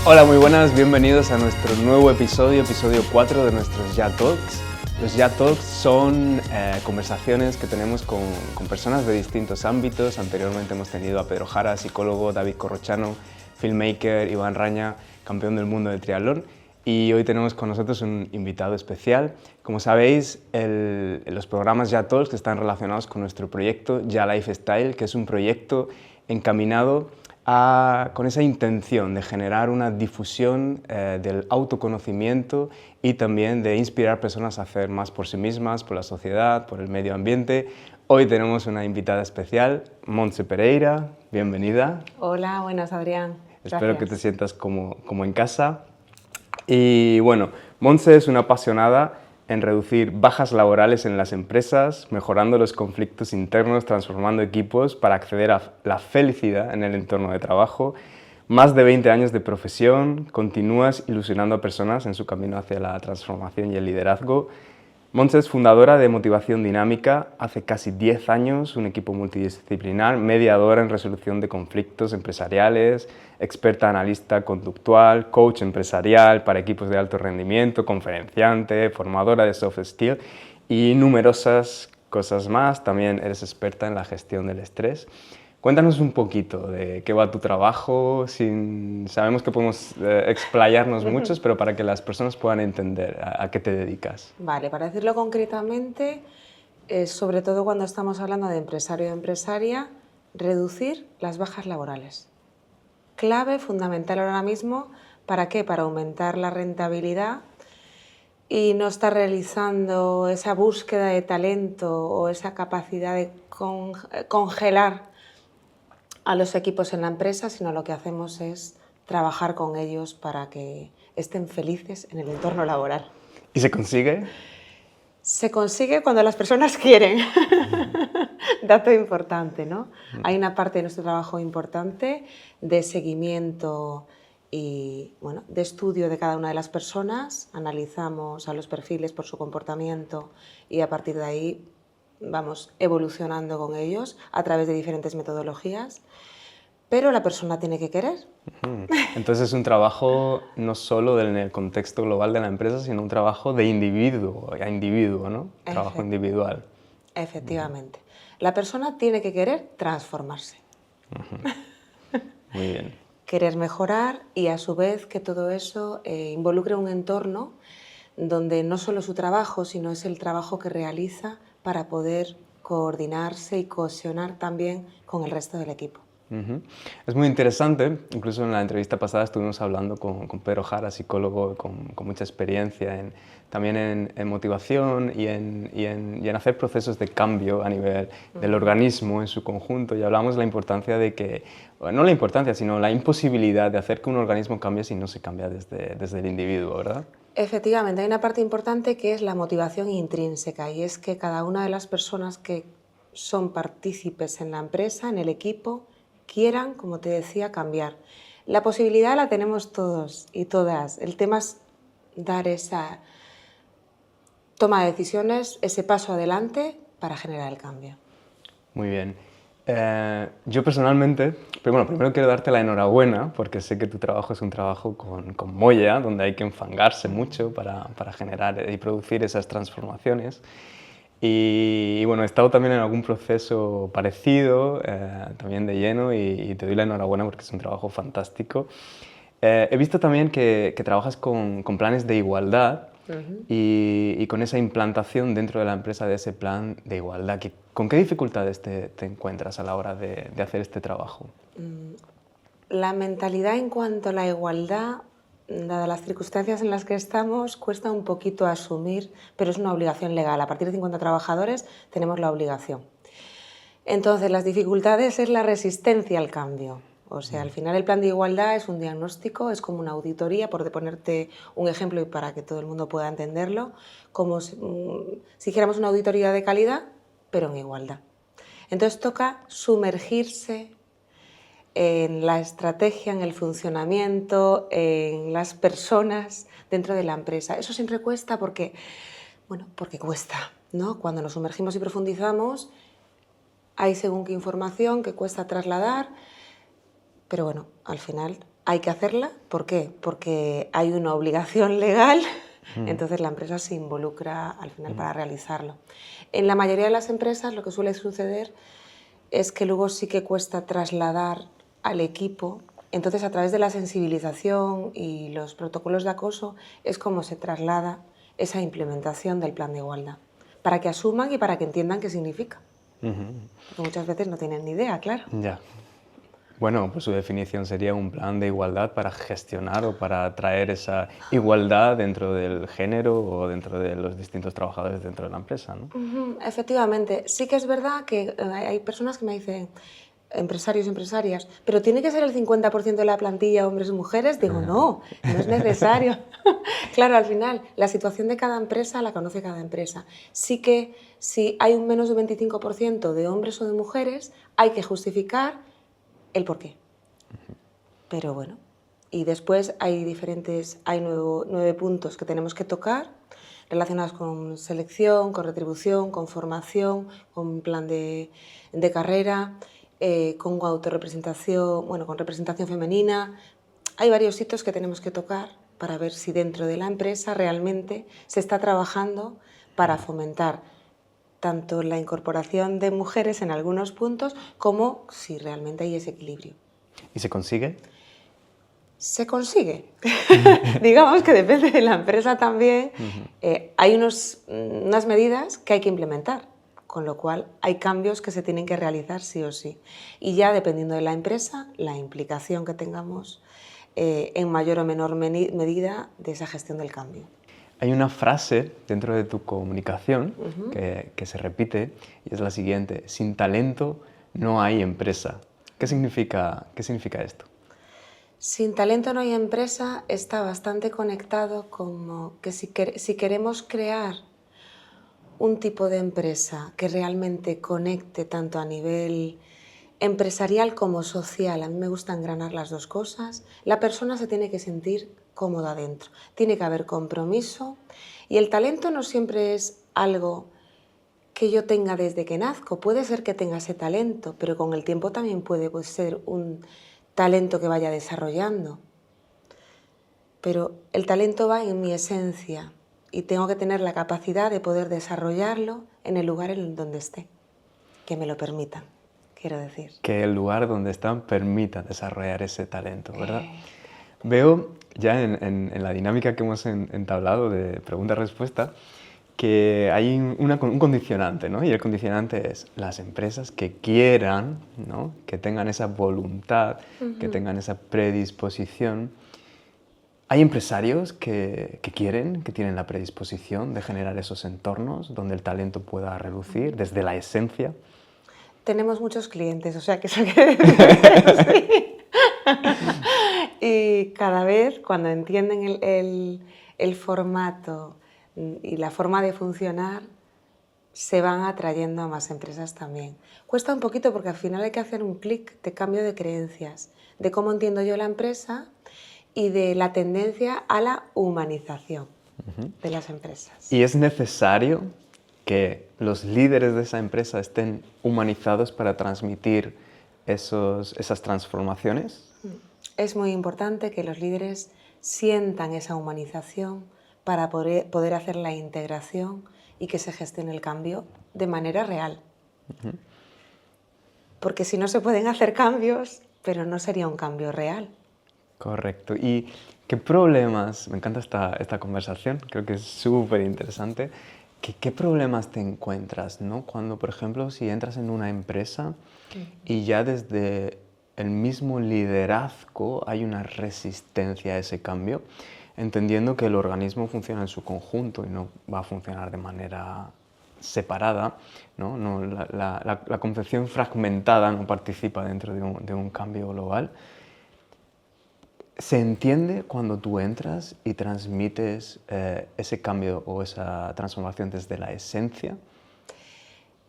Hola, muy buenas, bienvenidos a nuestro nuevo episodio 4 de nuestros Ya Talks. Los Ya Talks son conversaciones que tenemos con personas de distintos ámbitos. Anteriormente hemos tenido a Pedro Jara, psicólogo, David Corrochano, filmmaker, Iván Raña, campeón del mundo de triatlón. Y hoy tenemos con nosotros un invitado especial. Como sabéis, los programas Ya Talks están relacionados con nuestro proyecto Ya Lifestyle, que es un proyecto encaminado con esa intención de generar una difusión del autoconocimiento y también de inspirar personas a hacer más por sí mismas, por la sociedad, por el medio ambiente. Hoy tenemos una invitada especial, Montse Pereira, bienvenida. Hola, buenas Adrián. Espero que te sientas como en casa. Y bueno, Montse es una apasionada en reducir bajas laborales en las empresas, mejorando los conflictos internos, transformando equipos para acceder a la felicidad en el entorno de trabajo. Más de 20 años de profesión, continúas ilusionando a personas en su camino hacia la transformación y el liderazgo. Montse es fundadora de Motivación Dinámica, hace casi 10 años, un equipo multidisciplinar, mediadora en resolución de conflictos empresariales, experta analista conductual, coach empresarial para equipos de alto rendimiento, conferenciante, formadora de soft skills y numerosas cosas más. También eres experta en la gestión del estrés. Cuéntanos un poquito de qué va tu trabajo. Sabemos que podemos explayarnos muchos, pero para que las personas puedan entender a qué te dedicas. Vale, para decirlo concretamente, sobre todo cuando estamos hablando de empresario o empresaria, reducir las bajas laborales. Clave fundamental ahora mismo, ¿para qué? Para aumentar la rentabilidad y no estar realizando esa búsqueda de talento o esa capacidad de congelar a los equipos en la empresa, sino lo que hacemos es trabajar con ellos para que estén felices en el entorno laboral. ¿Y se consigue? Se consigue cuando las personas quieren. Dato importante, ¿no? Hay una parte de nuestro trabajo importante de seguimiento y de estudio de cada una de las personas. Analizamos a los perfiles por su comportamiento y a partir de ahí vamos evolucionando con ellos a través de diferentes metodologías, pero la persona tiene que querer. Entonces es un trabajo no solo en el contexto global de la empresa, sino un trabajo de individuo a individuo, ¿no? Trabajo individual. Efectivamente. La persona tiene que querer transformarse. Muy bien. Querer mejorar y a su vez que todo eso involucre un entorno donde no solo su trabajo, sino es el trabajo que realiza para poder coordinarse y cohesionar también con el resto del equipo. Es muy interesante, incluso en la entrevista pasada estuvimos hablando con Pedro Jara, psicólogo con mucha experiencia también en motivación y en hacer procesos de cambio a nivel del organismo en su conjunto, y hablamos de la importancia de que, no la importancia, sino la imposibilidad de hacer que un organismo cambie si no se cambia desde el individuo, ¿verdad? Efectivamente, hay una parte importante que es la motivación intrínseca, y es que cada una de las personas que son partícipes en la empresa, en el equipo, quieran, como te decía, cambiar. La posibilidad la tenemos todos y todas. El tema es dar esa toma de decisiones, ese paso adelante para generar el cambio. Muy bien. Yo personalmente, primero quiero darte la enhorabuena porque sé que tu trabajo es un trabajo con Moya, donde hay que enfangarse mucho para generar y producir esas transformaciones. Y bueno, he estado también en algún proceso parecido, también de lleno, y te doy la enhorabuena porque es un trabajo fantástico. He visto también que trabajas con planes de igualdad y con esa implantación dentro de la empresa de ese plan de igualdad. ¿Con qué dificultades te encuentras a la hora de hacer este trabajo? La mentalidad en cuanto a la igualdad, dadas las circunstancias en las que estamos, cuesta un poquito asumir, pero es una obligación legal. A partir de 50 trabajadores tenemos la obligación. Entonces, las dificultades es la resistencia al cambio. O sea, al final el plan de igualdad es un diagnóstico, es como una auditoría, por ponerte un ejemplo y para que todo el mundo pueda entenderlo, como si hiciéramos una auditoría de calidad, pero en igualdad. Entonces toca sumergirse en la estrategia, en el funcionamiento, en las personas dentro de la empresa. Eso siempre cuesta porque cuesta, ¿no? Cuando nos sumergimos y profundizamos, hay según qué información que cuesta trasladar, pero bueno, al final hay que hacerla. ¿Por qué? Porque hay una obligación legal, entonces la empresa se involucra al final para realizarlo. En la mayoría de las empresas lo que suele suceder es que luego sí que cuesta trasladar al equipo. Entonces, a través de la sensibilización y los protocolos de acoso es como se traslada esa implementación del plan de igualdad, para que asuman y para que entiendan qué significa. Porque muchas veces no tienen ni idea, claro. Ya. Bueno, pues su definición sería un plan de igualdad para gestionar o para traer esa igualdad dentro del género o dentro de los distintos trabajadores dentro de la empresa, ¿no? Efectivamente, sí que es verdad que hay personas que me dicen, empresarios y empresarias, pero ¿tiene que ser el 50% de la plantilla hombres y mujeres? Digo, no, no es necesario. Claro, al final, la situación de cada empresa la conoce cada empresa. Sí que si hay un menos de 25% de hombres o de mujeres, hay que justificar el porqué. Pero bueno, y después hay 9 puntos que tenemos que tocar relacionados con selección, con retribución, con formación, con plan de carrera, con autorrepresentación, bueno, con representación femenina. Hay varios hitos que tenemos que tocar para ver si dentro de la empresa realmente se está trabajando para fomentar tanto la incorporación de mujeres en algunos puntos como si realmente hay ese equilibrio. ¿Y se consigue? Se consigue. Digamos que depende de la empresa también. Hay unas medidas que hay que implementar, con lo cual hay cambios que se tienen que realizar sí o sí. Y ya dependiendo de la empresa, la implicación que tengamos en mayor o menor medida de esa gestión del cambio. Hay una frase dentro de tu comunicación que se repite y es la siguiente: sin talento no hay empresa. ¿Qué significa esto? Sin talento no hay empresa está bastante conectado como que si queremos crear un tipo de empresa que realmente conecte tanto a nivel empresarial como social, a mí me gusta engranar las dos cosas, la persona se tiene que sentir cómoda dentro, tiene que haber compromiso y el talento no siempre es algo que yo tenga desde que nazco, puede ser que tenga ese talento, pero con el tiempo también puede ser un talento que vaya desarrollando. Pero el talento va en mi esencia y tengo que tener la capacidad de poder desarrollarlo en el lugar en donde esté, que me lo permitan, quiero decir. Que el lugar donde están permita desarrollar ese talento, ¿verdad? Veo ya en la dinámica que hemos entablado de pregunta-respuesta que hay un condicionante, ¿no? Y el condicionante es las empresas que quieran, ¿no? Que tengan esa voluntad, que tengan esa predisposición. Hay empresarios que quieren, que tienen la predisposición de generar esos entornos donde el talento pueda relucir desde la esencia. Tenemos muchos clientes, o sea que eso quiere decir sí. Y cada vez cuando entienden el formato y la forma de funcionar, se van atrayendo a más empresas también. Cuesta un poquito porque al final hay que hacer un clic de cambio de creencias, de cómo entiendo yo la empresa y de la tendencia a la humanización de las empresas. ¿Y es necesario que los líderes de esa empresa estén humanizados para transmitir esas transformaciones? Es muy importante que los líderes sientan esa humanización para poder hacer la integración y que se gestione el cambio de manera real. Porque si no se pueden hacer cambios, pero no sería un cambio real. Correcto. ¿Y qué problemas? Me encanta esta conversación, creo que es súper interesante. ¿Qué problemas te encuentras, ¿no? Cuando, por ejemplo, si entras en una empresa y ya desde el mismo liderazgo hay una resistencia a ese cambio, entendiendo que el organismo funciona en su conjunto y no va a funcionar de manera separada, ¿no? La concepción fragmentada no participa dentro de un cambio global. ¿Se entiende cuando tú entras y transmites ese cambio o esa transformación desde la esencia?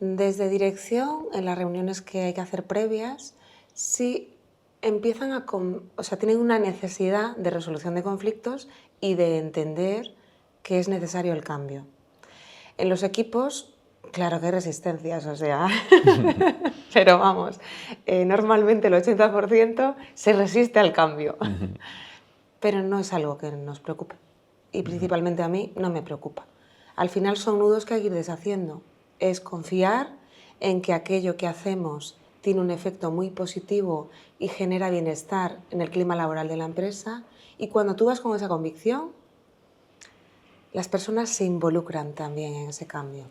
Desde dirección, en las reuniones que hay que hacer previas, sí empiezan tienen una necesidad de resolución de conflictos y de entender que es necesario el cambio. En los equipos Claro que hay resistencias, o sea, pero vamos, normalmente el 80% se resiste al cambio, pero no es algo que nos preocupe y principalmente a mí no me preocupa. Al final son nudos que hay que ir deshaciendo, es confiar en que aquello que hacemos tiene un efecto muy positivo y genera bienestar en el clima laboral de la empresa, y cuando tú vas con esa convicción, las personas se involucran también en ese cambio.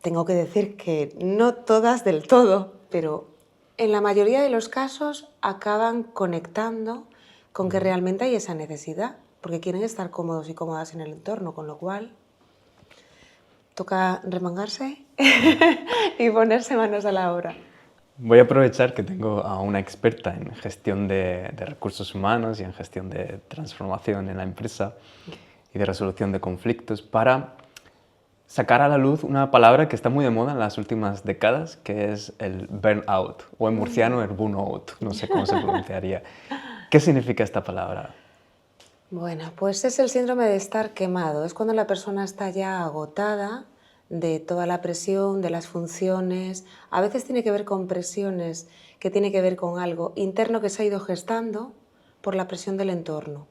Tengo que decir que no todas del todo, pero en la mayoría de los casos acaban conectando con que realmente hay esa necesidad, porque quieren estar cómodos y cómodas en el entorno, con lo cual toca remangarse y ponerse manos a la obra. Voy a aprovechar que tengo a una experta en gestión de recursos humanos y en gestión de transformación en la empresa y de resolución de conflictos para sacar a la luz una palabra que está muy de moda en las últimas décadas, que es el burnout, o en murciano el burnout, no sé cómo se pronunciaría. ¿Qué significa esta palabra? Bueno, pues es el síndrome de estar quemado. Es cuando la persona está ya agotada de toda la presión, de las funciones. A veces tiene que ver con presiones, que tiene que ver con algo interno que se ha ido gestando por la presión del entorno.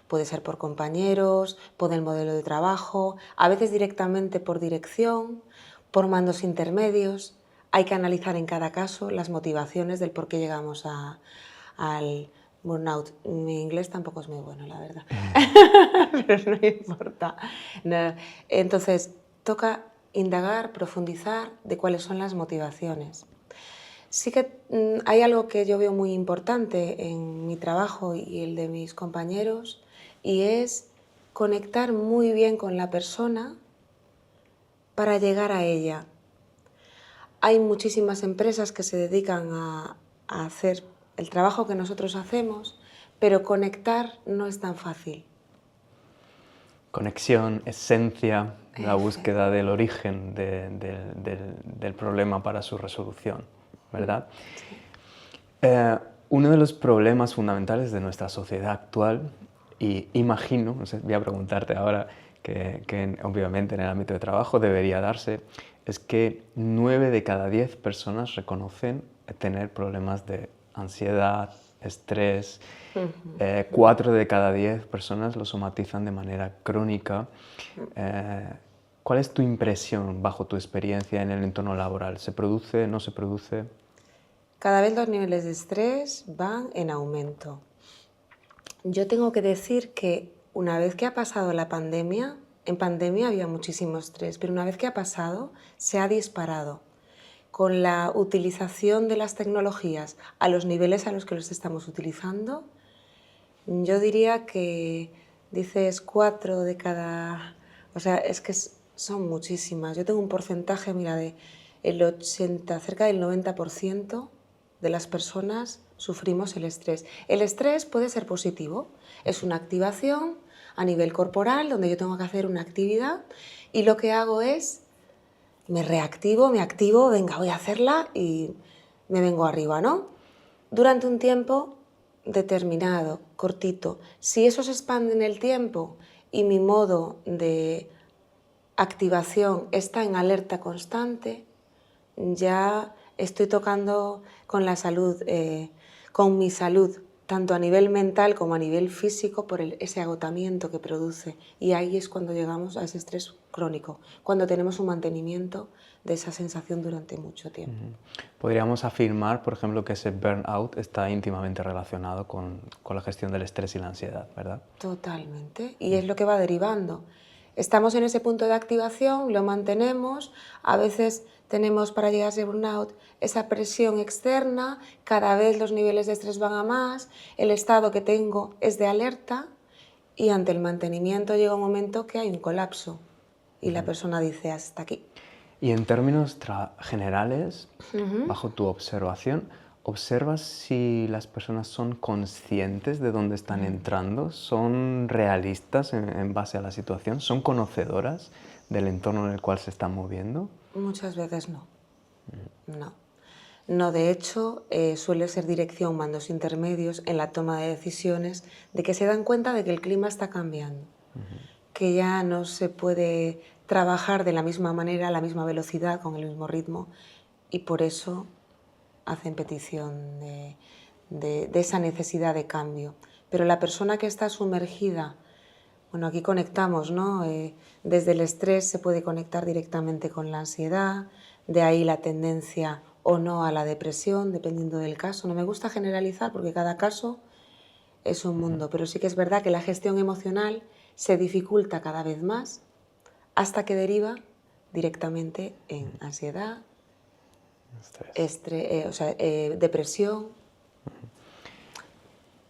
Puede ser por compañeros, por el modelo de trabajo, a veces directamente por dirección, por mandos intermedios. Hay que analizar en cada caso las motivaciones del por qué llegamos al burnout. Mi inglés tampoco es muy bueno, la verdad, pero no importa. No. Entonces, toca indagar, profundizar de cuáles son las motivaciones. Sí que hay algo que yo veo muy importante en mi trabajo y el de mis compañeros, y es conectar muy bien con la persona para llegar a ella. Hay muchísimas empresas que se dedican a hacer el trabajo que nosotros hacemos, pero conectar no es tan fácil. Conexión, esencia, la búsqueda del origen del problema para su resolución, ¿verdad? Sí. Uno de los problemas fundamentales de nuestra sociedad actual, y imagino, no sé, voy a preguntarte ahora, que obviamente en el ámbito de trabajo debería darse, es que 9 de cada 10 personas reconocen tener problemas de ansiedad, estrés, 4 de cada 10 personas lo somatizan de manera crónica. ¿Cuál es tu impresión, bajo tu experiencia en el entorno laboral? ¿Se produce, no se produce? Cada vez los niveles de estrés van en aumento. Yo tengo que decir que una vez que ha pasado la pandemia, en pandemia había muchísimo estrés, pero una vez que ha pasado, se ha disparado. Con la utilización de las tecnologías a los niveles a los que los estamos utilizando, yo diría que dices 4 de cada... O sea, es que son muchísimas. Yo tengo un porcentaje, mira, de el 80, cerca del 90% de las personas sufrimos el estrés. El estrés puede ser positivo. Es una activación a nivel corporal donde yo tengo que hacer una actividad y lo que hago es me reactivo, me activo, venga, voy a hacerla y me vengo arriba, ¿no? Durante un tiempo determinado, cortito. Si eso se expande en el tiempo y mi modo de activación está en alerta constante, ya estoy tocando con la salud, con mi salud, tanto a nivel mental como a nivel físico, por ese agotamiento que produce. Y ahí es cuando llegamos a ese estrés crónico, cuando tenemos un mantenimiento de esa sensación durante mucho tiempo. Podríamos afirmar, por ejemplo, que ese burnout está íntimamente relacionado con la gestión del estrés y la ansiedad, ¿verdad? Totalmente, y es lo que va derivando. Estamos en ese punto de activación, lo mantenemos, a veces tenemos para llegar a ese burnout esa presión externa, cada vez los niveles de estrés van a más, el estado que tengo es de alerta y ante el mantenimiento llega un momento que hay un colapso y la persona dice hasta aquí. Y en términos generales, bajo tu observación, ¿observas si las personas son conscientes de dónde están entrando? ¿Son realistas en base a la situación? ¿Son conocedoras del entorno en el cual se están moviendo? Muchas veces no. No. No, de hecho, suele ser dirección, mandos intermedios en la toma de decisiones, de que se dan cuenta de que el clima está cambiando, que ya no se puede trabajar de la misma manera, a la misma velocidad, con el mismo ritmo, y por eso hacen petición de esa necesidad de cambio. Pero la persona que está sumergida, bueno, aquí conectamos, ¿no? Desde el estrés se puede conectar directamente con la ansiedad, de ahí la tendencia o no a la depresión, dependiendo del caso. No me gusta generalizar porque cada caso es un mundo, pero sí que es verdad que la gestión emocional se dificulta cada vez más hasta que deriva directamente en ansiedad, depresión.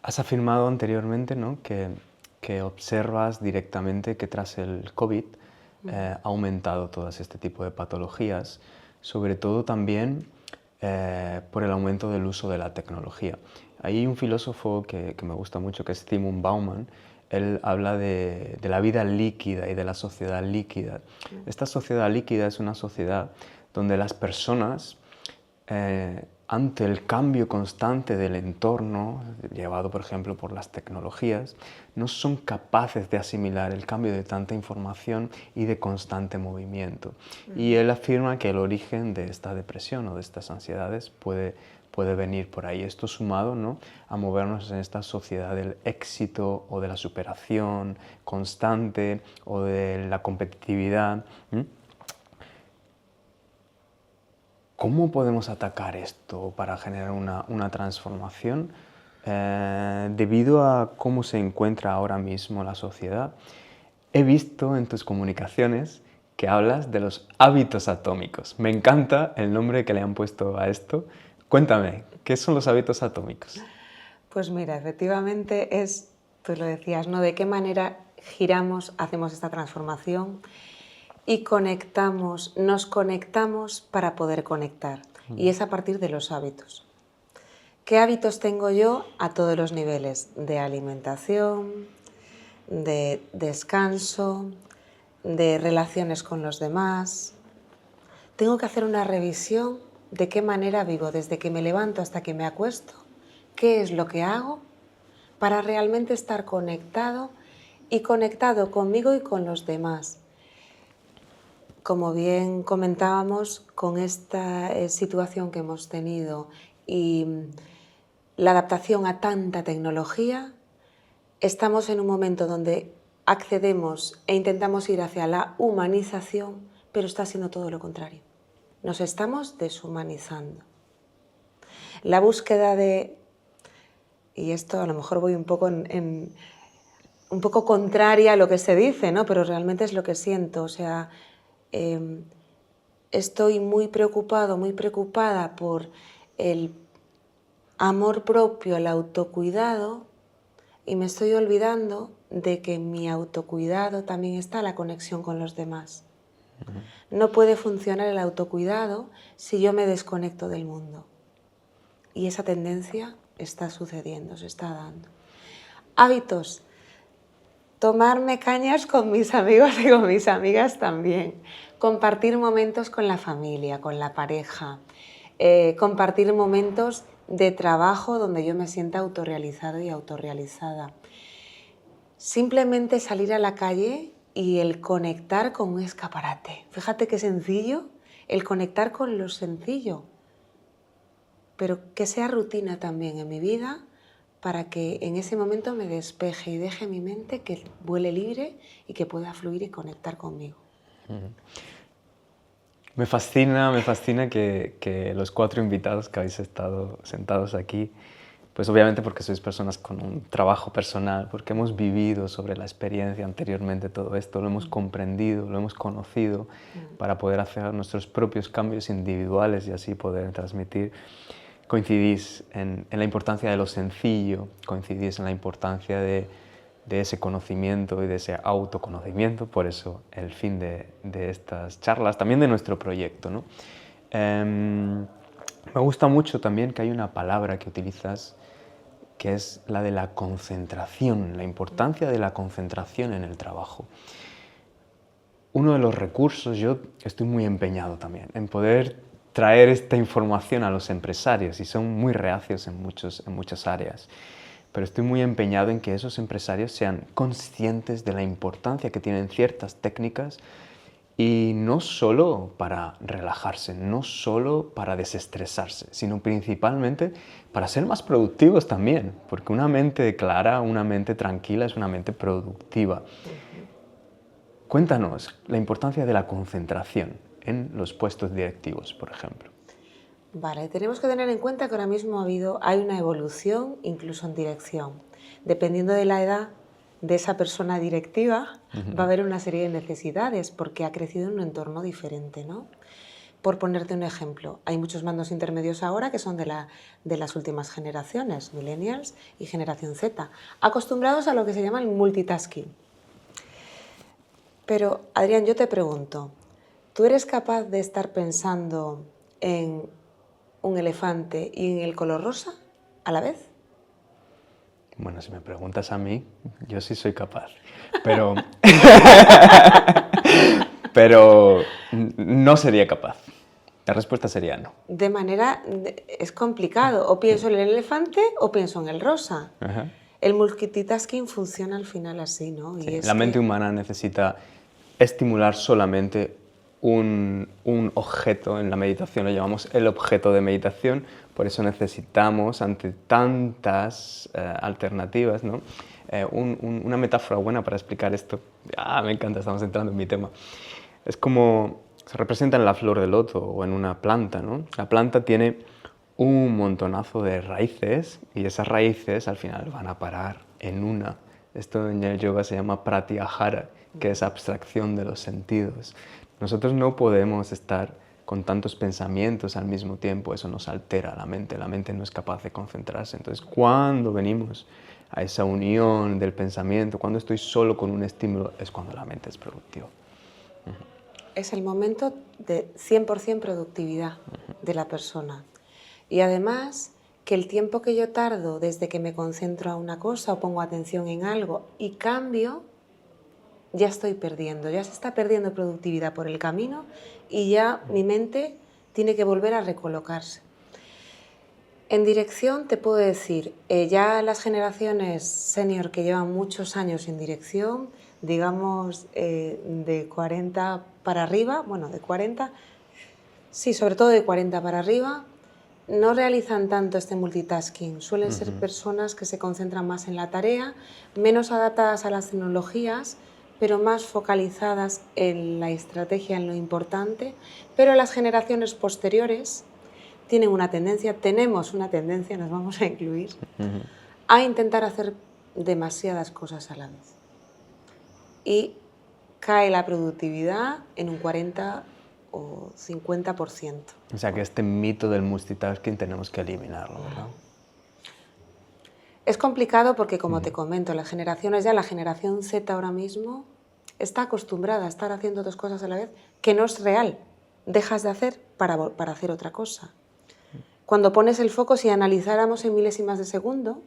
Has afirmado anteriormente, ¿no?, que observas directamente que tras el COVID ha aumentado todo este tipo de patologías, sobre todo también por el aumento del uso de la tecnología. Hay un filósofo que me gusta mucho, que es Zygmunt Bauman. Él habla de la vida líquida y de la sociedad líquida. Esta sociedad líquida es una sociedad donde las personas, ante el cambio constante del entorno, llevado por ejemplo por las tecnologías, no son capaces de asimilar el cambio de tanta información y de constante movimiento. Y él afirma que el origen de esta depresión o de estas ansiedades puede venir por ahí. Esto sumado, ¿no?, a movernos en esta sociedad del éxito o de la superación constante o de la competitividad. ¿Cómo podemos atacar esto para generar una transformación? Debido a cómo se encuentra ahora mismo la sociedad, he visto en tus comunicaciones que hablas de los hábitos atómicos. Me encanta el nombre que le han puesto a esto. Cuéntame, ¿qué son los hábitos atómicos? Pues mira, efectivamente es, tú lo decías, ¿no?, de qué manera giramos, hacemos esta transformación y nos conectamos para poder conectar. Y es a partir de los hábitos. ¿Qué hábitos tengo yo a todos los niveles? De alimentación, de descanso, de relaciones con los demás. Tengo que hacer una revisión de qué manera vivo, desde que me levanto hasta que me acuesto, qué es lo que hago para realmente estar conectado y conectado conmigo y con los demás. Como bien comentábamos, con esta situación que hemos tenido y la adaptación a tanta tecnología, estamos en un momento donde accedemos e intentamos ir hacia la humanización, pero está siendo todo lo contrario. Nos estamos deshumanizando. La búsqueda y esto a lo mejor voy un poco un poco contraria a lo que se dice, ¿no?, pero realmente es lo que siento. O sea, estoy muy preocupada por el amor propio, el autocuidado, y me estoy olvidando de que en mi autocuidado también está la conexión con los demás. No puede funcionar el autocuidado si yo me desconecto del mundo. Y esa tendencia está sucediendo, se está dando. Hábitos. Tomarme cañas con mis amigos y con mis amigas también. Compartir momentos con la familia, con la pareja. Compartir momentos de trabajo donde yo me sienta autorrealizado y autorrealizada. Simplemente salir a la calle y el conectar con un escaparate. Fíjate qué sencillo, el conectar con lo sencillo, pero que sea rutina también en mi vida para que en ese momento me despeje y deje mi mente que vuele libre y que pueda fluir y conectar conmigo. Me fascina que los 4 invitados que habéis estado sentados aquí, pues obviamente porque sois personas con un trabajo personal, porque hemos vivido sobre la experiencia anteriormente todo esto, lo hemos comprendido, lo hemos conocido para poder hacer nuestros propios cambios individuales y así poder transmitir. Coincidís en la importancia de lo sencillo, coincidís en la importancia de ese conocimiento y de ese autoconocimiento, por eso el fin de estas charlas, también de nuestro proyecto, ¿no? Me gusta mucho también que hay una palabra que utilizas que es la de la concentración, la importancia de la concentración en el trabajo. Uno de los recursos, yo estoy muy empeñado también en poder traer esta información a los empresarios y son muy reacios en muchas áreas. pero estoy muy empeñado en que esos empresarios sean conscientes de la importancia que tienen ciertas técnicas y no solo para relajarse, no solo para desestresarse, sino principalmente para ser más productivos también, porque una mente clara, una mente tranquila es una mente productiva. Cuéntanos la importancia de la concentración en los puestos directivos, por ejemplo. Vale, tenemos que tener en cuenta que ahora mismo hay una evolución incluso en dirección. Dependiendo de la edad de esa persona directiva, va a haber una serie de necesidades porque ha crecido en un entorno diferente, ¿no? Por ponerte un ejemplo, hay muchos mandos intermedios ahora que son de las últimas generaciones, millennials y generación Z, acostumbrados a lo que se llama el multitasking. Pero, Adrián, yo te pregunto, ¿tú eres capaz de estar pensando en un elefante y en el color rosa a la vez? Bueno, si me preguntas a mí, yo sí soy capaz, pero, pero no sería capaz. La respuesta sería no. De manera, es complicado, o pienso en el elefante o pienso en el rosa. Ajá. El multitasking funciona al final así, ¿no? Sí, Y es la mente humana necesita estimular solamente un objeto. En la meditación lo llamamos el objeto de meditación, por eso necesitamos, ante tantas alternativas, ¿no? Una metáfora buena para explicar esto. Me encanta, estamos entrando en mi tema. Es como se representa en la flor de loto o en una planta, ¿no? La planta tiene un montonazo de raíces y esas raíces al final van a parar en una. Esto en el yoga se llama pratyahara, que es abstracción de los sentidos. Nosotros no podemos estar con tantos pensamientos al mismo tiempo, eso nos altera la mente no es capaz de concentrarse. Entonces, cuando venimos a esa unión del pensamiento, cuando estoy solo con un estímulo, es cuando la mente es productiva. Es el momento de 100% productividad de la persona. Y además, que el tiempo que yo tardo desde que me concentro a una cosa o pongo atención en algo y cambio, ya estoy perdiendo, ya se está perdiendo productividad por el camino y ya mi mente tiene que volver a recolocarse. En dirección te puedo decir, ya las generaciones senior que llevan muchos años en dirección, digamos de 40 para arriba, bueno, de 40, sí, sobre todo de 40 para arriba, no realizan tanto este multitasking. Suelen ser personas que se concentran más en la tarea, menos adaptadas a las tecnologías, pero más focalizadas en la estrategia, en lo importante. Pero las generaciones posteriores tenemos una tendencia, nos vamos a incluir, a intentar hacer demasiadas cosas a la vez. Y cae la productividad en un 40 o 50%. O sea que este mito del multitasking tenemos que eliminarlo, ¿verdad? Es complicado porque, como te comento, la generación Z ahora mismo está acostumbrada a estar haciendo dos cosas a la vez, que no es real. Dejas de hacer para hacer otra cosa. Cuando pones el foco, si analizáramos en milésimas de segundo,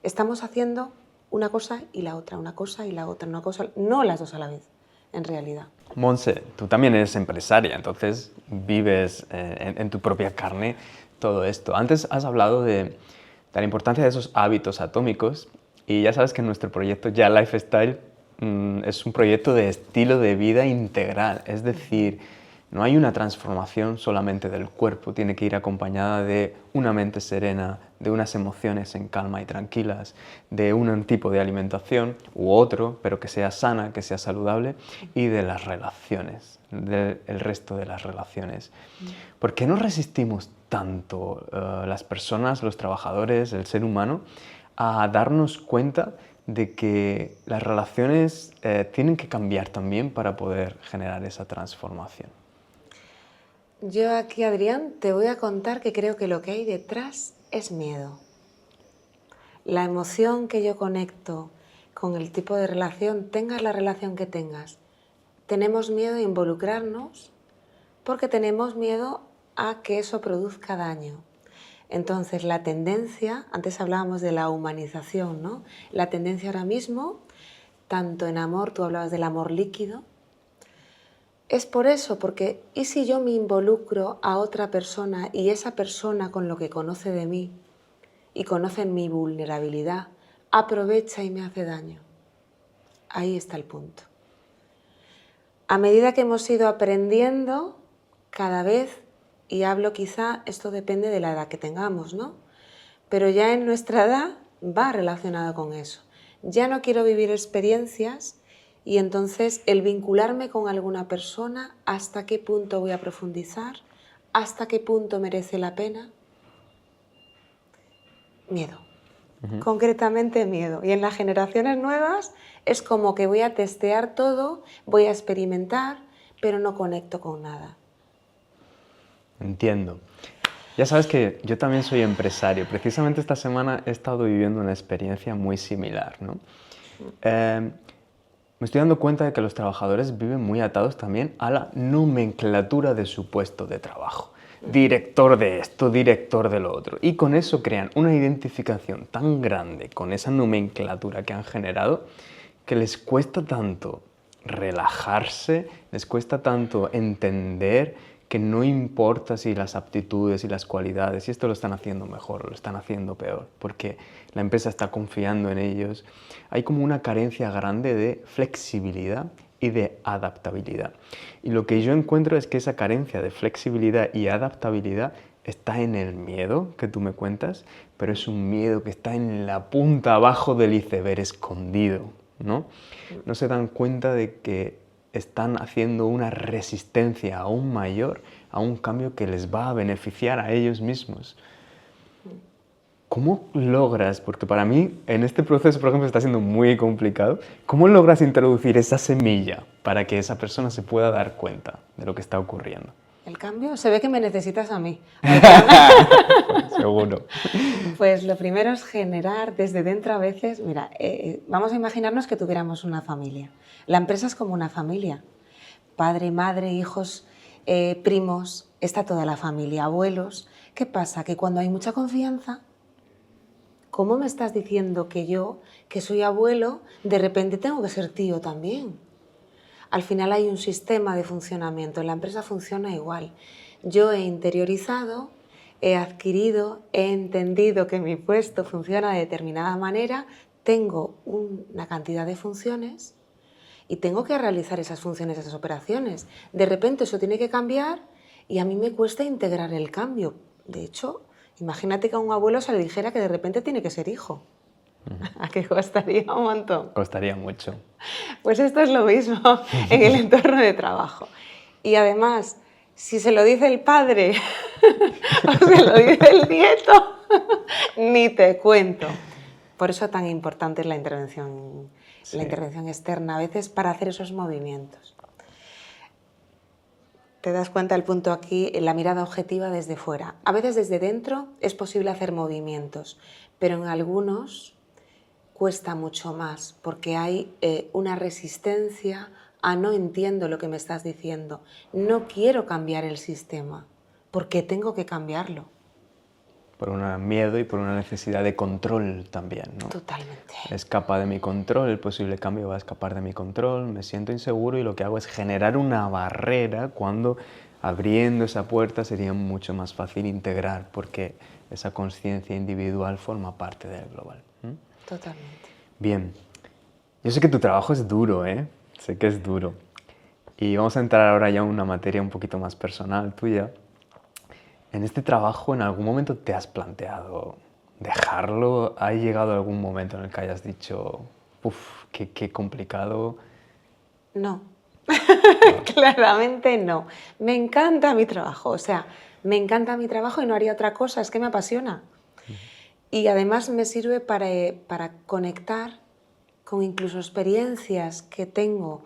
estamos haciendo una cosa y la otra, una cosa y la otra, una cosa, no las dos a la vez, en realidad. Montse, tú también eres empresaria, entonces vives en tu propia carne todo esto. Antes has hablado de la importancia de esos hábitos atómicos y ya sabes que nuestro proyecto Ya Lifestyle es un proyecto de estilo de vida integral, es decir, no hay una transformación solamente del cuerpo, tiene que ir acompañada de una mente serena, de unas emociones en calma y tranquilas, de un tipo de alimentación u otro, pero que sea sana, que sea saludable, y de las relaciones, del resto de las relaciones. ¿Por qué no resistimos tanto las personas, los trabajadores, el ser humano, a darnos cuenta de que las relaciones tienen que cambiar también para poder generar esa transformación? Yo aquí, Adrián, te voy a contar que creo que lo que hay detrás es miedo. La emoción que yo conecto con el tipo de relación, tengas la relación que tengas, tenemos miedo a involucrarnos porque tenemos miedo a que eso produzca daño. Entonces, la tendencia, antes hablábamos de la humanización, ¿no? La tendencia ahora mismo, tanto en amor, tú hablabas del amor líquido, es por eso, porque ¿y si yo me involucro a otra persona y esa persona con lo que conoce de mí y conoce mi vulnerabilidad aprovecha y me hace daño. Ahí está el punto. A medida que hemos ido aprendiendo, cada vez, y hablo quizá, esto depende de la edad que tengamos, ¿no? Pero ya en nuestra edad va relacionado con eso. Ya no quiero vivir experiencias y entonces el vincularme con alguna persona, ¿hasta qué punto voy a profundizar? ¿Hasta qué punto merece la pena? Miedo. Concretamente miedo. Y en las generaciones nuevas es como que voy a testear todo, voy a experimentar, pero no conecto con nada. Entiendo. Ya sabes que yo también soy empresario. Precisamente esta semana he estado viviendo una experiencia muy similar, ¿no? Me estoy dando cuenta de que los trabajadores viven muy atados también a la nomenclatura de su puesto de trabajo. Director de esto, director de lo otro. Y con eso crean una identificación tan grande con esa nomenclatura que han generado que les cuesta tanto relajarse, les cuesta tanto entender que no importa si las aptitudes y las cualidades, si esto lo están haciendo mejor o lo están haciendo peor, porque la empresa está confiando en ellos. Hay como una carencia grande de flexibilidad y de adaptabilidad. Y lo que yo encuentro es que esa carencia de flexibilidad y adaptabilidad está en el miedo que tú me cuentas, pero es un miedo que está en la punta abajo del iceberg escondido, ¿no? No se dan cuenta de que están haciendo una resistencia aún mayor a un cambio que les va a beneficiar a ellos mismos. ¿Cómo logras, porque para mí en este proceso, por ejemplo, está siendo muy complicado, cómo logras introducir esa semilla para que esa persona se pueda dar cuenta de lo que está ocurriendo? El cambio, se ve que me necesitas a mí. Seguro. Pues lo primero es generar desde dentro a veces, mira, vamos a imaginarnos que tuviéramos una familia. La empresa es como una familia. Padre, madre, hijos, primos, está toda la familia, abuelos. ¿Qué pasa? Que cuando hay mucha confianza, ¿cómo me estás diciendo que yo, que soy abuelo, de repente tengo que ser tío también? Al final hay un sistema de funcionamiento, en la empresa funciona igual. Yo he interiorizado, he adquirido, he entendido que mi puesto funciona de determinada manera, tengo una cantidad de funciones y tengo que realizar esas funciones, esas operaciones. De repente eso tiene que cambiar y a mí me cuesta integrar el cambio. De hecho, imagínate que a un abuelo se le dijera que de repente tiene que ser hijo. ¿A qué costaría un montón? Costaría mucho. Pues esto es lo mismo en el entorno de trabajo. Y además, si se lo dice el padre o se lo dice el nieto, ni te cuento. Por eso tan importante es la intervención externa, a veces para hacer esos movimientos. Te das cuenta el punto aquí, la mirada objetiva desde fuera. A veces desde dentro es posible hacer movimientos, pero en algunos cuesta mucho más porque hay una resistencia a no entiendo lo que me estás diciendo. No quiero cambiar el sistema porque tengo que cambiarlo. Por un miedo y por una necesidad de control también, ¿no? Totalmente. Escapa de mi control, el posible cambio va a escapar de mi control, me siento inseguro y lo que hago es generar una barrera cuando abriendo esa puerta sería mucho más fácil integrar porque esa conciencia individual forma parte del global. Totalmente. Bien, yo sé que tu trabajo es duro, ¿eh? Sé que es duro. Y vamos a entrar ahora ya en una materia un poquito más personal tuya. En este trabajo, ¿en algún momento te has planteado dejarlo? ¿Ha llegado algún momento en el que hayas dicho, uff, qué complicado? No, claramente no. Me encanta mi trabajo, o sea, me encanta mi trabajo y no haría otra cosa, es que me apasiona. Y además me sirve para conectar con incluso experiencias que tengo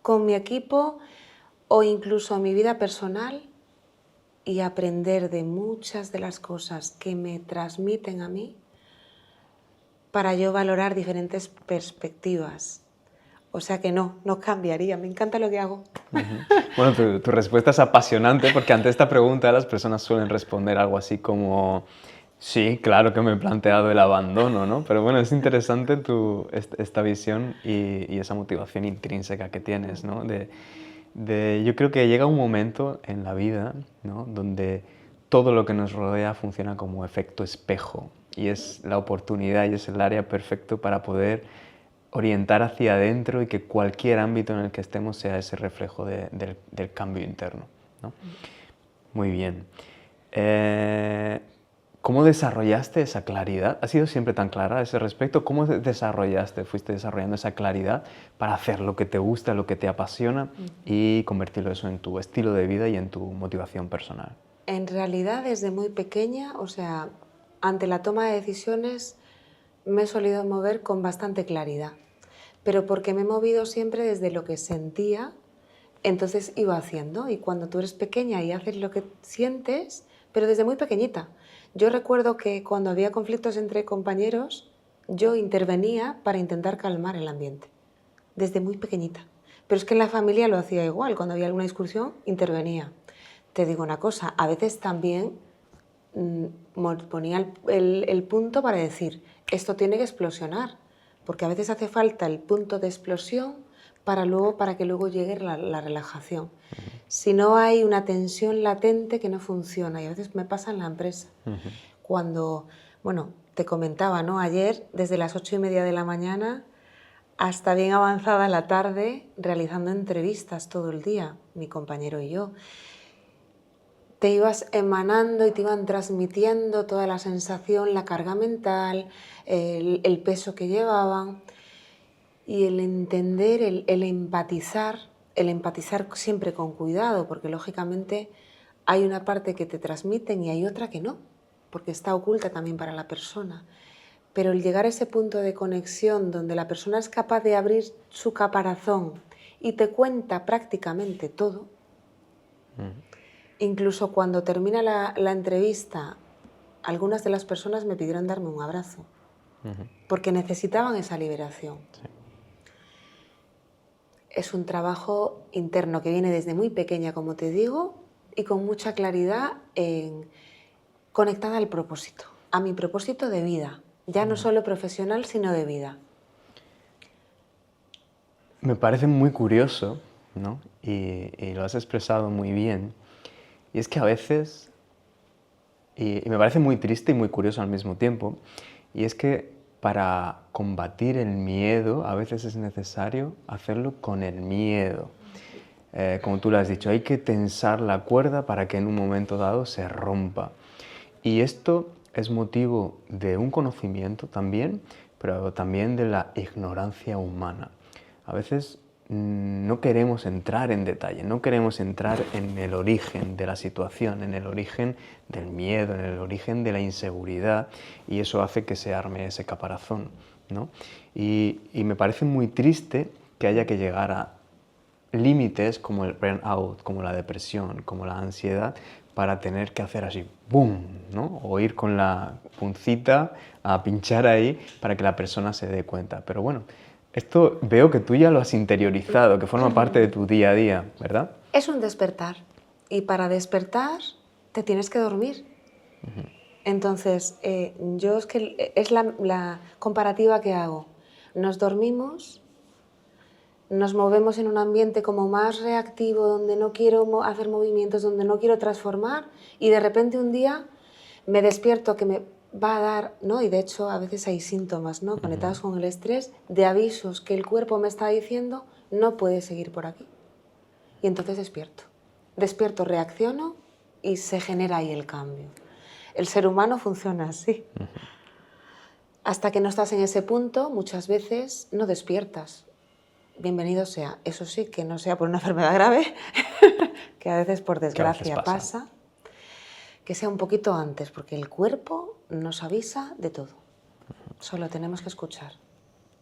con mi equipo o incluso mi vida personal y aprender de muchas de las cosas que me transmiten a mí para yo valorar diferentes perspectivas. O sea que no cambiaría, me encanta lo que hago. Bueno, tu respuesta es apasionante porque ante esta pregunta las personas suelen responder algo así como sí, claro que me he planteado el abandono, ¿no? Pero bueno, es interesante esta visión y esa motivación intrínseca que tienes, ¿no? Yo creo que llega un momento en la vida, ¿no? Donde todo lo que nos rodea funciona como efecto espejo y es la oportunidad y es el área perfecto para poder orientar hacia adentro y que cualquier ámbito en el que estemos sea ese reflejo del cambio interno, ¿no? Muy bien. ¿Cómo desarrollaste esa claridad? ¿Has sido siempre tan clara a ese respecto? ¿Cómo fuiste desarrollando esa claridad para hacer lo que te gusta, lo que te apasiona y convertirlo eso en tu estilo de vida y en tu motivación personal? En realidad, desde muy pequeña, o sea, ante la toma de decisiones me he solido mover con bastante claridad, pero porque me he movido siempre desde lo que sentía, entonces iba haciendo. Y cuando tú eres pequeña y haces lo que sientes, pero desde muy pequeñita. Yo recuerdo que cuando había conflictos entre compañeros, yo intervenía para intentar calmar el ambiente, desde muy pequeñita. Pero es que en la familia lo hacía igual, cuando había alguna discusión, intervenía. Te digo una cosa, a veces también ponía el punto para decir, esto tiene que explosionar, porque a veces hace falta el punto de explosión para que luego llegue la relajación. Si no hay una tensión latente que no funciona, y a veces me pasa en la empresa. Cuando, bueno, te comentaba, ¿no? Ayer, desde las 8:30 de la mañana hasta bien avanzada la tarde, realizando entrevistas todo el día, mi compañero y yo. Te ibas emanando y te iban transmitiendo toda la sensación, la carga mental, el peso que llevaban y el entender, el empatizar siempre con cuidado, porque lógicamente hay una parte que te transmiten y hay otra que no, porque está oculta también para la persona. Pero el llegar a ese punto de conexión donde la persona es capaz de abrir su caparazón y te cuenta prácticamente todo, incluso cuando termina la entrevista, algunas de las personas me pidieron darme un abrazo, porque necesitaban esa liberación. Sí. Es un trabajo interno que viene desde muy pequeña, como te digo, y con mucha claridad conectada al propósito, a mi propósito de vida, ya no solo profesional, sino de vida. Me parece muy curioso, ¿no? Y lo has expresado muy bien. Y es que a veces, y me parece muy triste y muy curioso al mismo tiempo, y es que para combatir el miedo a veces es necesario hacerlo con el miedo. Como tú lo has dicho, hay que tensar la cuerda para que en un momento dado se rompa. Y esto es motivo de un conocimiento también, pero también de la ignorancia humana. A veces no queremos entrar en detalle, no queremos entrar en el origen de la situación, en el origen del miedo, en el origen de la inseguridad, y eso hace que se arme ese caparazón, ¿no? Y me parece muy triste que haya que llegar a límites como el burnout, como la depresión, como la ansiedad, para tener que hacer así, ¡boom!, ¿no? O ir con la puncita a pinchar ahí para que la persona se dé cuenta. Pero bueno, esto veo que tú ya lo has interiorizado, que forma parte de tu día a día, ¿verdad? Es un despertar. Y para despertar te tienes que dormir. Entonces, yo es que es la comparativa que hago. Nos dormimos, nos movemos en un ambiente como más reactivo, donde no quiero hacer movimientos, donde no quiero transformar, y de repente un día me despierto que me va a dar, ¿no? Y de hecho a veces hay síntomas, ¿no? Conectados con el estrés, de avisos que el cuerpo me está diciendo no puedes seguir por aquí. Y entonces despierto, reacciono y se genera ahí el cambio. El ser humano funciona así. Hasta que no estás en ese punto, muchas veces no despiertas. Bienvenido sea. Eso sí, que no sea por una enfermedad grave, que a veces por desgracia pasa. Que sea un poquito antes, porque el cuerpo nos avisa de todo. Solo tenemos que escuchar.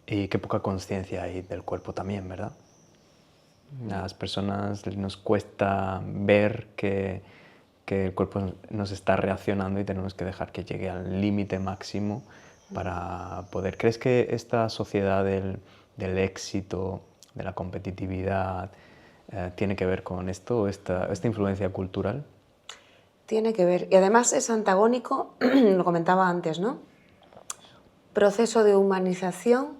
Y qué poca conciencia hay del cuerpo también, ¿verdad? A las personas nos cuesta ver que el cuerpo nos está reaccionando y tenemos que dejar que llegue al límite máximo para poder... ¿Crees que esta sociedad del éxito, de la competitividad, tiene que ver con esto, esta influencia cultural? Tiene que ver. Y además es antagónico, lo comentaba antes, ¿no? Proceso de humanización,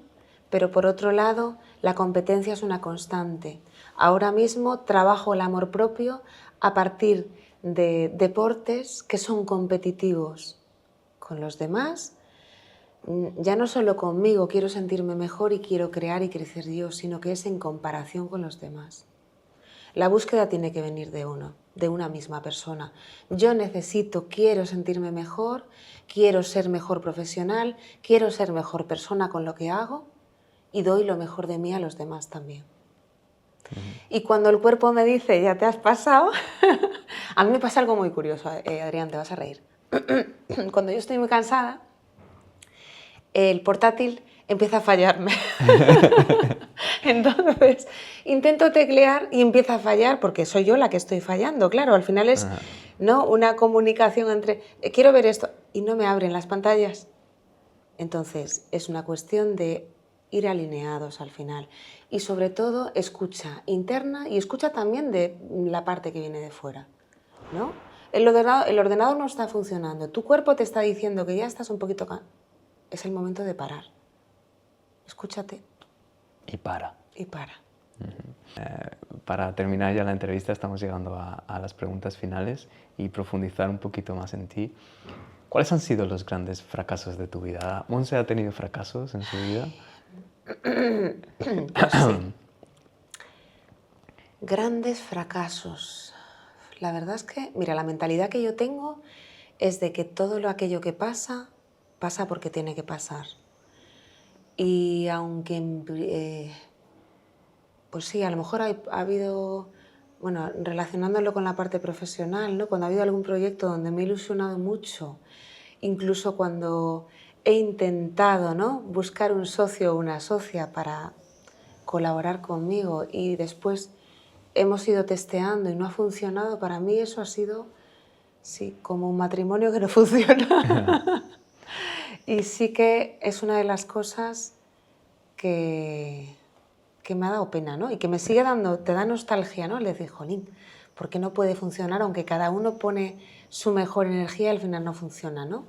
pero por otro lado, la competencia es una constante. Ahora mismo trabajo el amor propio a partir de deportes que son competitivos con los demás, ya no solo conmigo quiero sentirme mejor y quiero crear y crecer yo, sino que es en comparación con los demás. La búsqueda tiene que venir de uno, de una misma persona. Yo necesito, quiero sentirme mejor, quiero ser mejor profesional, quiero ser mejor persona con lo que hago y doy lo mejor de mí a los demás también. Y cuando el cuerpo me dice, ya te has pasado, a mí me pasa algo muy curioso, Adrián, te vas a reír. Cuando yo estoy muy cansada, el portátil empieza a fallarme. Entonces, intento teclear y empieza a fallar porque soy yo la que estoy fallando. Claro, al final es ¿no? una comunicación entre quiero ver esto y no me abren las pantallas. Entonces, es una cuestión de ir alineados al final. Y sobre todo, escucha interna y escucha también de la parte que viene de fuera, ¿no? El ordenador no está funcionando. Tu cuerpo te está diciendo que ya estás un poquito... Es el momento de parar. Escúchate. Y para. Y para. Para terminar ya la entrevista estamos llegando a las preguntas finales y profundizar un poquito más en ti. ¿Cuáles han sido los grandes fracasos de tu vida? ¿Monse ha tenido fracasos en su vida? Pues sí. Grandes fracasos. La verdad es que, mira, la mentalidad que yo tengo es de que todo aquello que pasa, pasa porque tiene que pasar. Y aunque, pues sí, a lo mejor ha habido, bueno, relacionándolo con la parte profesional, ¿no? Cuando ha habido algún proyecto donde me he ilusionado mucho, incluso cuando he intentado, ¿no? buscar un socio o una socia para colaborar conmigo y después hemos ido testeando y no ha funcionado, para mí eso ha sido, sí, como un matrimonio que no funciona. Y sí que es una de las cosas que me ha dado pena, ¿no? Y que me sigue dando, te da nostalgia, ¿no? Le dije, jolín, ¿por qué no puede funcionar? Aunque cada uno pone su mejor energía, al final no funciona, ¿no?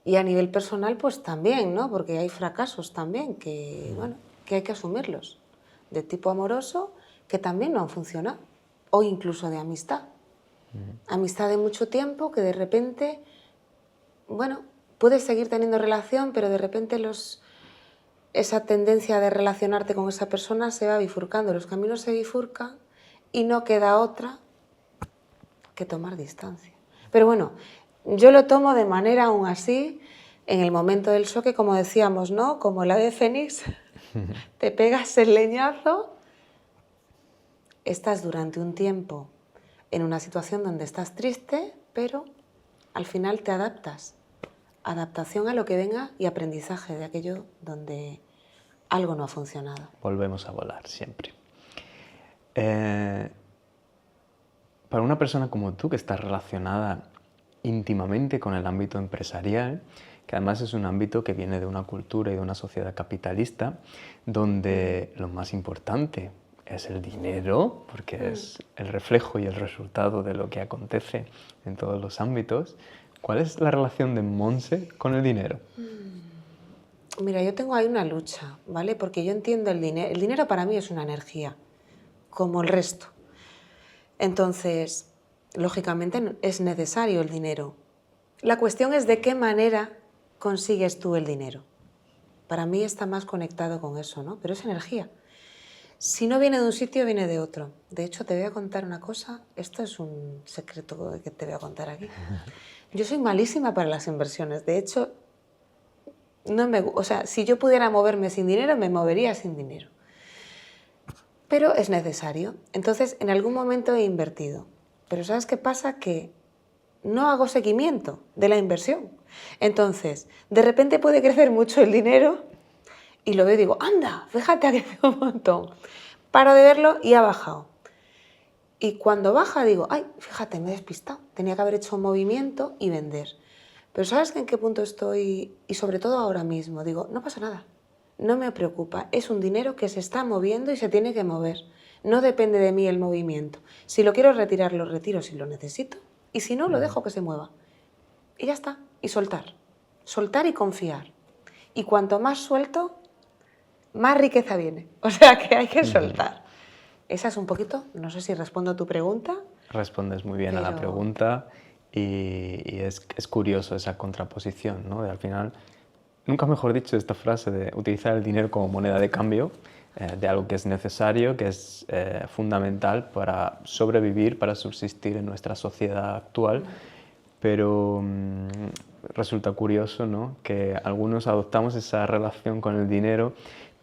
Y a nivel personal, pues también, ¿no? Porque hay fracasos también que, bueno, que hay que asumirlos. De tipo amoroso, que también no han funcionado. O incluso de amistad. Amistad de mucho tiempo que de repente, bueno, puedes seguir teniendo relación, pero de repente esa tendencia de relacionarte con esa persona se va bifurcando, los caminos se bifurcan y no queda otra que tomar distancia. Pero bueno, yo lo tomo de manera aún así, en el momento del choque, como decíamos, ¿no? Como el ave fénix, te pegas el leñazo, estás durante un tiempo en una situación donde estás triste, pero al final te adaptas. Adaptación a lo que venga y aprendizaje de aquello donde algo no ha funcionado. Volvemos a volar siempre. Para una persona como tú, que está relacionada íntimamente con el ámbito empresarial, que además es un ámbito que viene de una cultura y de una sociedad capitalista, donde lo más importante es el dinero, porque es el reflejo y el resultado de lo que acontece en todos los ámbitos. ¿Cuál es la relación de Monse con el dinero? Mira, yo tengo ahí una lucha, ¿vale? Porque yo entiendo el dinero. El dinero para mí es una energía, como el resto. Entonces, lógicamente es necesario el dinero. La cuestión es de qué manera consigues tú el dinero. Para mí está más conectado con eso, ¿no? Pero es energía. Si no viene de un sitio, viene de otro. De hecho, te voy a contar una cosa. Esto es un secreto que te voy a contar aquí. Yo soy malísima para las inversiones. De hecho, si yo pudiera moverme sin dinero, me movería sin dinero. Pero es necesario. Entonces, en algún momento he invertido. Pero ¿sabes qué pasa? Que no hago seguimiento de la inversión. Entonces, de repente puede crecer mucho el dinero y lo veo y digo, anda, fíjate, ha crecido un montón. Paro de verlo y ha bajado. Y cuando baja digo, ay, fíjate, me he despistado. Tenía que haber hecho un movimiento y vender. Pero ¿sabes en qué punto estoy? Y sobre todo ahora mismo, digo, no pasa nada. No me preocupa. Es un dinero que se está moviendo y se tiene que mover. No depende de mí el movimiento. Si lo quiero retirar, lo retiro si lo necesito. Y si no, lo dejo que se mueva. Y ya está. Y soltar. Soltar y confiar. Y cuanto más suelto, más riqueza viene. O sea que hay que soltar. Esa es un poquito, no sé si respondo a tu pregunta. Respondes muy bien a la pregunta y es curioso esa contraposición, ¿no? De al final nunca mejor dicho esta frase de utilizar el dinero como moneda de cambio, de algo que es necesario, que es fundamental para sobrevivir, para subsistir en nuestra sociedad actual. Pero resulta curioso, ¿no?, que algunos adoptamos esa relación con el dinero,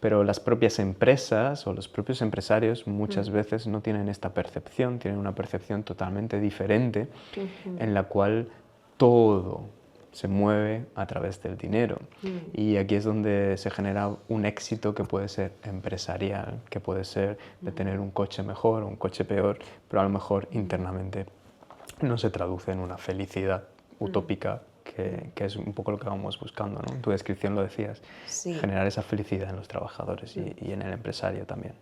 pero las propias empresas o los propios empresarios muchas veces no tienen esta percepción, tienen una percepción totalmente diferente en la cual todo se mueve a través del dinero. Y aquí es donde se genera un éxito que puede ser empresarial, que puede ser de tener un coche mejor o un coche peor, pero a lo mejor internamente no se traduce en una felicidad utópica, que es un poco lo que vamos buscando, ¿no? En tu descripción lo decías, Sí. generar esa felicidad en los trabajadores y en el empresario también.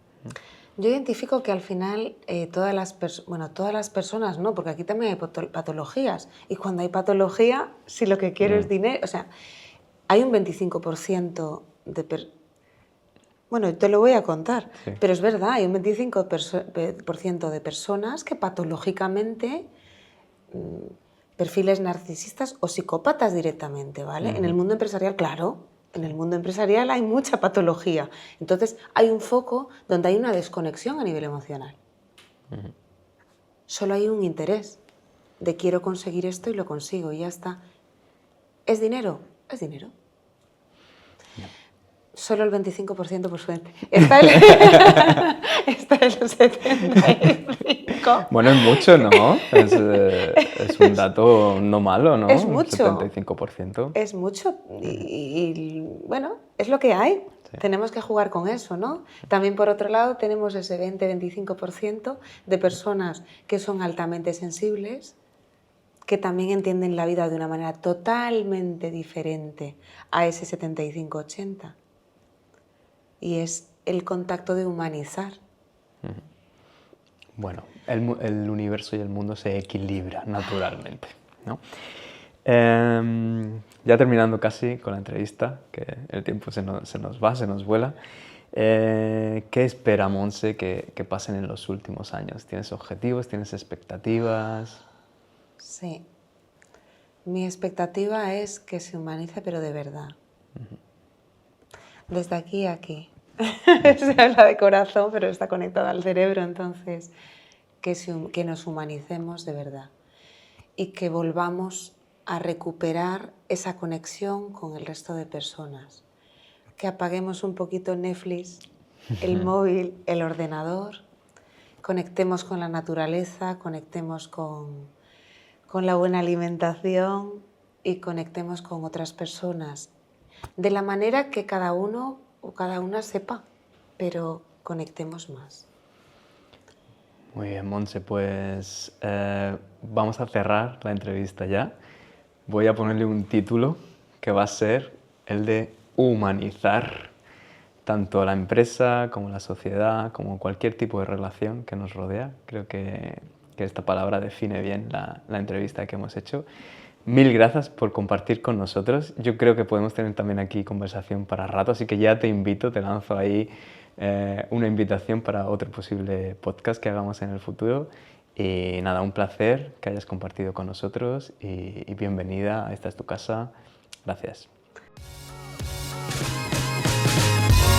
Yo identifico que al final todas las personas no, porque aquí también hay patologías. Y cuando hay patología, si lo que quiero es dinero, o sea, hay un 25% Bueno, te lo voy a contar, Sí. pero es verdad, hay un 25% de personas que patológicamente, perfiles narcisistas o psicópatas directamente, ¿vale? En el mundo empresarial, claro. En el mundo empresarial hay mucha patología. Entonces, hay un foco donde hay una desconexión a nivel emocional. Solo hay un interés de quiero conseguir esto y lo consigo y ya está. ¿Es dinero? Es dinero. Solo el 25%, por suerte. Está el 75%. Bueno, es mucho, ¿no? Es un dato no malo, ¿no? Es mucho. Un 75%. Es mucho y, bueno, es lo que hay. Sí. Tenemos que jugar con eso, ¿no? También, por otro lado, tenemos ese 20-25% de personas que son altamente sensibles, que también entienden la vida de una manera totalmente diferente a ese 75-80. Y es el contacto de humanizar. Bueno, el universo y el mundo se equilibran naturalmente, ¿no? Ya terminando casi con la entrevista, que el tiempo se nos va, se nos vuela. ¿Qué espera Montse que pasen en los últimos años? ¿Tienes objetivos? ¿Tienes expectativas? Sí. Mi expectativa es que se humanice, pero de verdad. Desde aquí a aquí. Se habla de corazón, pero está conectado al cerebro, entonces que nos humanicemos de verdad y que volvamos a recuperar esa conexión con el resto de personas. Que apaguemos un poquito Netflix, el móvil, el ordenador, conectemos con la naturaleza, conectemos con la buena alimentación y conectemos con otras personas de la manera que cada uno o cada una sepa, pero conectemos más. Muy bien, Montse, pues vamos a cerrar la entrevista ya. Voy a ponerle un título que va a ser el de humanizar tanto la empresa como la sociedad, como cualquier tipo de relación que nos rodea. Creo que esta palabra define bien la entrevista que hemos hecho. Mil gracias por compartir con nosotros. Yo creo que podemos tener también aquí conversación para rato, así que ya te invito, te lanzo ahí una invitación para otro posible podcast que hagamos en el futuro. Y nada, un placer que hayas compartido con nosotros y bienvenida, esta es tu casa. Gracias.